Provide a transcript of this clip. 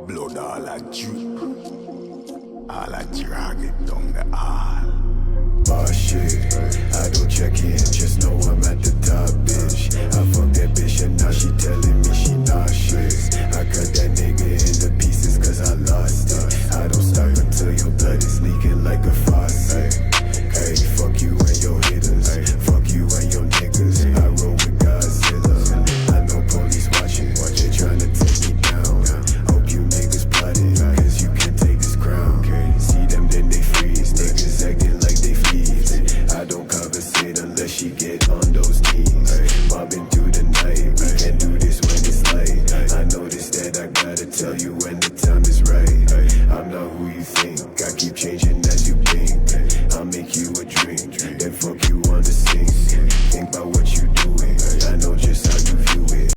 blood all a drip. All a drag it down the hall. Boss shit, I don't check in, just know I'm at the top, bitch. I fuck that bitch and now she telling me she nauseous. I cut that nigga into pieces cause I lost it. I don't stop until your blood is leaking like a faucet. Hey, fuck you and your hitters, fuck you and your niggas. I roll with Godzilla, I know police watching, they tryna take me down. Hope you niggas plotting, cause you can't take this crown. See them then they freeze, niggas acting like they fleas. I don't conversate unless she get on those knees. Mobbing through the night, we can do this when it's late. I noticed that I gotta tell you when the time is right. I'm not who you think,